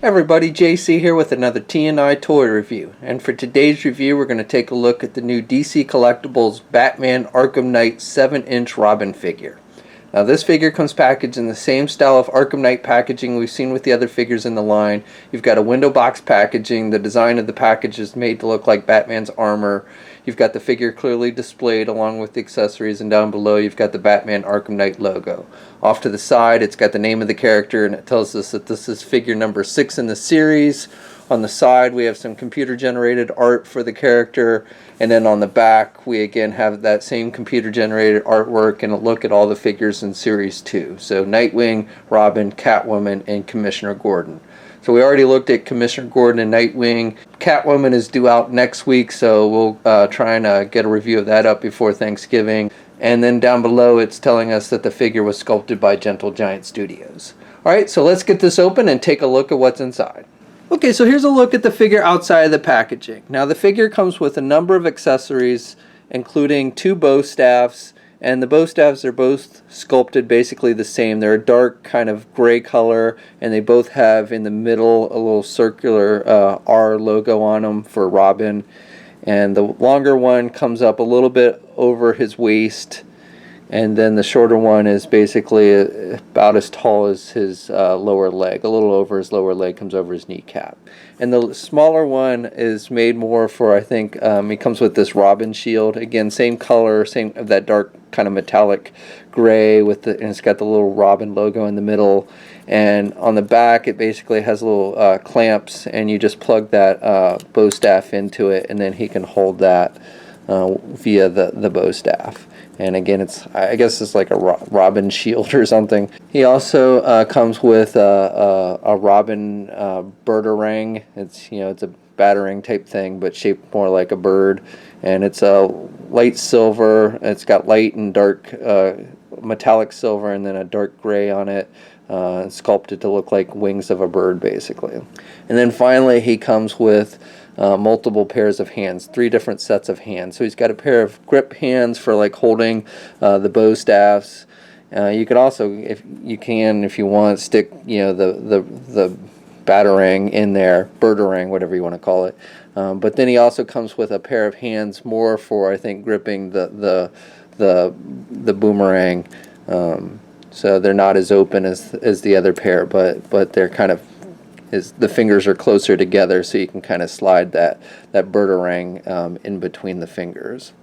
Everybody, JC here with another T&I toy review. And for today's review, we're going to take a look at the new DC Collectibles Batman Arkham Knight 7-inch Robin figure. Now this figure comes packaged in the same style of Arkham Knight packaging we've seen with the other figures in the line. You've got a window box packaging. The design of the package is made to look like Batman's armor. You've got the figure clearly displayed along with the accessories, and down below you've got the Batman Arkham Knight logo. Off to the side it's got the name of the character, and it tells us that this is figure number 6 in the series. On the side we have some computer generated art for the character, and then on the back we again have that same computer generated artwork and a look at all the figures in series 2. So Nightwing, Robin, Catwoman, and Commissioner Gordon. So we already looked at Commissioner Gordon and Nightwing. Catwoman is due out next week, so we'll try and get a review of that up before Thanksgiving. And then down below it's telling us that the figure was sculpted by Gentle Giant Studios. Alright, so let's get this open and take a look at what's inside. Okay, so here's a look at the figure outside of the packaging. Now the figure comes with a number of accessories, including 2 bow staffs, and the bow staffs are both sculpted basically the same. They're a dark kind of gray color, and they both have in the middle a little circular R logo on them for Robin. And the longer one comes up a little bit over his waist, and then the shorter one is basically about as tall as his lower leg. A little over his lower leg, comes over his kneecap. And the smaller one is made more for, I think, he comes with this Robin shield. Again, same color, same of that dark kind of metallic gray with and it's got the little Robin logo in the middle. And on the back it basically has little clamps, and you just plug that bow staff into it, and then he can hold that via the bow staff. And again, I guess it's like a Robin shield or something. He also comes with a Robin birdarang. It's a batarang type thing, but shaped more like a bird. And it's a light silver. It's got light and dark metallic silver, and then a dark gray on it. Sculpted to look like wings of a bird, basically. And then finally, he comes with multiple pairs of hands, 3 different sets of hands. So he's got a pair of grip hands for like holding the bow staffs. You could also, if you want, stick the batarang in there, birdarang, whatever you want to call it. But then he also comes with a pair of hands more for, I think, gripping the boomerang. So they're not as open as the other pair, but they're kind of, the fingers are closer together, so you can kind of slide that birdarang in between the fingers.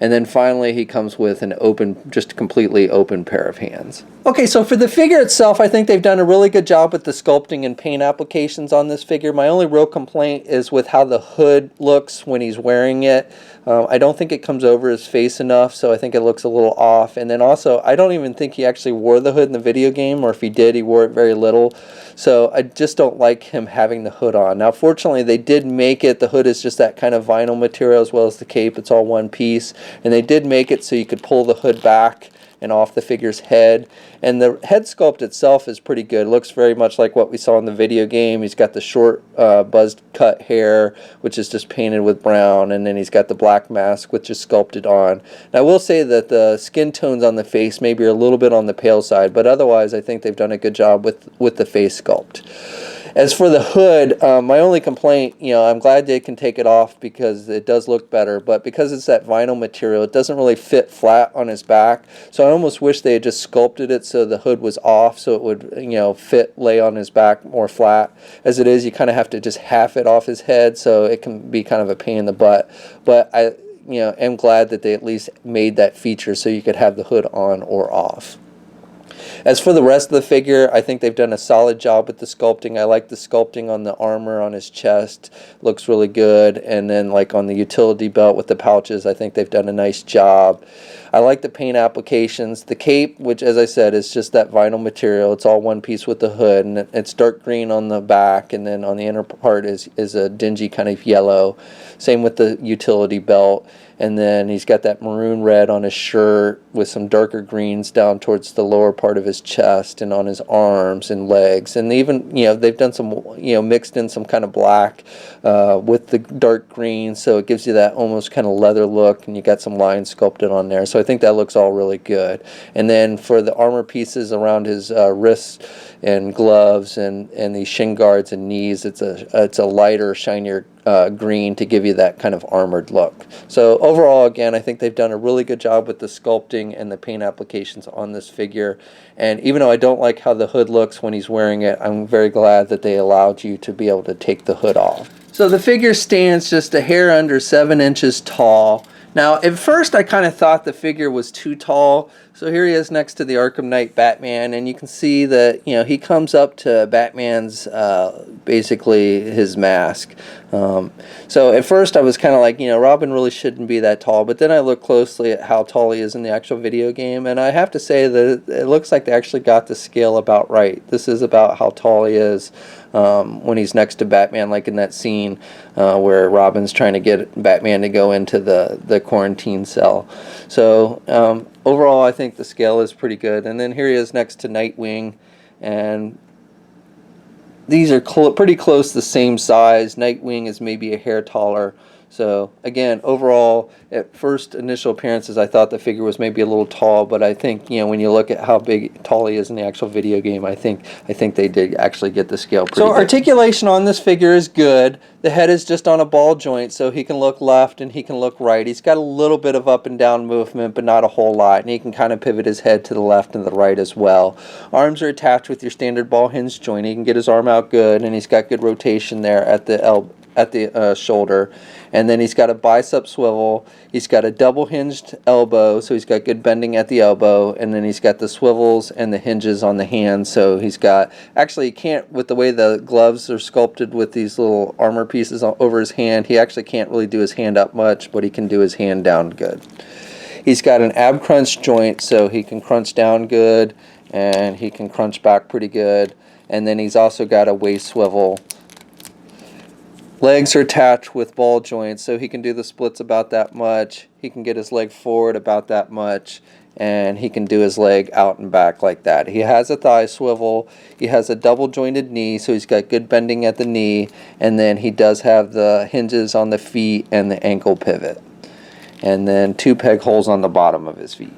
And then finally he comes with an open, just completely open pair of hands. Okay, so for the figure itself, I think they've done a really good job with the sculpting and paint applications on this figure. My only real complaint is with how the hood looks when he's wearing it. I don't think it comes over his face enough, so I think it looks a little off. And then also, I don't even think he actually wore the hood in the video game, or if he did, he wore it very little. So I just don't like him having the hood on. Now fortunately they did make it, the hood is just that kind of vinyl material as well as the cape, it's all one piece. And they did make it so you could pull the hood back and off the figure's head. And the head sculpt itself is pretty good. It looks very much like what we saw in the video game. He's got the short buzzed cut hair, which is just painted with brown, and then he's got the black mask, which is sculpted on. Now I will say that the skin tones on the face maybe are a little bit on the pale side, but otherwise I think they've done a good job with the face sculpt. As for the hood, my only complaint, I'm glad they can take it off because it does look better, but because it's that vinyl material, it doesn't really fit flat on his back. So I almost wish they had just sculpted it so the hood was off, so it would, lay on his back more flat. As it is, you kind of have to just half it off his head, so it can be kind of a pain in the butt. But I, am glad that they at least made that feature so you could have the hood on or off. As for the rest of the figure, I think they've done a solid job with the sculpting. I like the sculpting on the armor on his chest. Looks really good. And then like on the utility belt with the pouches, I think they've done a nice job. I like the paint applications. The cape, which as I said is just that vinyl material. It's all one piece with the hood, and it's dark green on the back, and then on the inner part is a dingy kind of yellow. Same with the utility belt. and then he's got that maroon red on his shirt with some darker greens down towards the lower part of his chest and on his arms and legs, and even they've done some mixed in some kind of black with the dark green, so it gives you that almost kind of leather look, and you got some lines sculpted on there, so I think that looks all really good. And then for the armor pieces around his wrists and gloves and these shin guards and knees, it's a lighter, shinier green to give you that kind of armored look. So overall, again, I think they've done a really good job with the sculpting and the paint applications on this figure. And even though I don't like how the hood looks when he's wearing it, I'm very glad that they allowed you to be able to take the hood off. So the figure stands just a hair under 7 inches tall. Now, at first I kind of thought the figure was too tall. So here he is next to the Arkham Knight Batman, and you can see that he comes up to Batman's basically his mask. So at first I was kind of like, Robin really shouldn't be that tall, but then I looked closely at how tall he is in the actual video game, and I have to say that it looks like they actually got the scale about right. This is about how tall he is when he's next to Batman, like in that scene where Robin's trying to get Batman to go into the quarantine cell. So overall, I think the scale is pretty good. And then here he is next to Nightwing, and these are pretty close the same size. Nightwing is maybe a hair taller. So again, overall, at first initial appearances, I thought the figure was maybe a little tall, but I think when you look at how tall he is in the actual video game, I think they did actually get the scale pretty good. Articulation on this figure is good. The head is just on a ball joint, so he can look left and he can look right. He's got a little bit of up and down movement, but not a whole lot, and he can kind of pivot his head to the left and the right as well. Arms are attached with your standard ball hinge joint. He can get his arm out good, and he's got good rotation there at the shoulder. And then he's got a bicep swivel. He's got a double hinged elbow, so he's got good bending at the elbow. And then he's got the swivels and the hinges on the hand, so he's got, actually he can't, with the way the gloves are sculpted with these little armor pieces over his hand, he actually can't really do his hand up much, but he can do his hand down good. He's got an ab crunch joint, so he can crunch down good, and he can crunch back pretty good. And then he's also got a waist swivel. Legs are attached with ball joints, so he can do the splits about that much. He can get his leg forward about that much, and he can do his leg out and back like that. He has a thigh swivel. He has a double jointed knee, so he's got good bending at the knee, and then he does have the hinges on the feet and the ankle pivot, and then 2 peg holes on the bottom of his feet.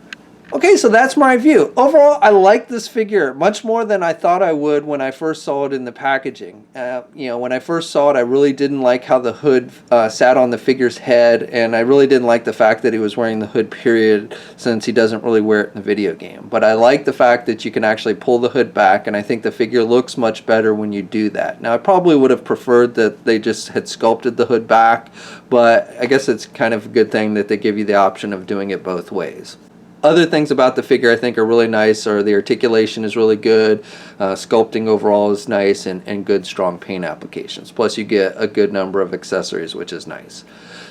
Okay, so that's my review. Overall, I like this figure much more than I thought I would when I first saw it in the packaging. When I first saw it, I really didn't like how the hood sat on the figure's head, and I really didn't like the fact that he was wearing the hood, period, since he doesn't really wear it in the video game. But I like the fact that you can actually pull the hood back, and I think the figure looks much better when you do that. Now, I probably would have preferred that they just had sculpted the hood back, but I guess it's kind of a good thing that they give you the option of doing it both ways. Other things about the figure I think are really nice are the articulation is really good, sculpting overall is nice, and good strong paint applications. Plus you get a good number of accessories, which is nice.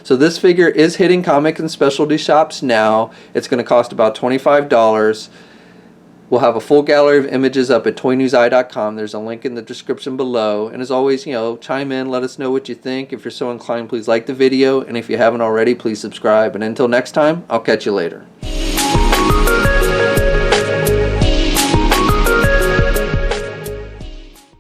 So this figure is hitting comic and specialty shops now. It's going to cost about $25. We'll have a full gallery of images up at toynewseye.com. There's a link in the description below. And as always, chime in, let us know what you think. If you're so inclined, please like the video. And if you haven't already, please subscribe. And until next time, I'll catch you later.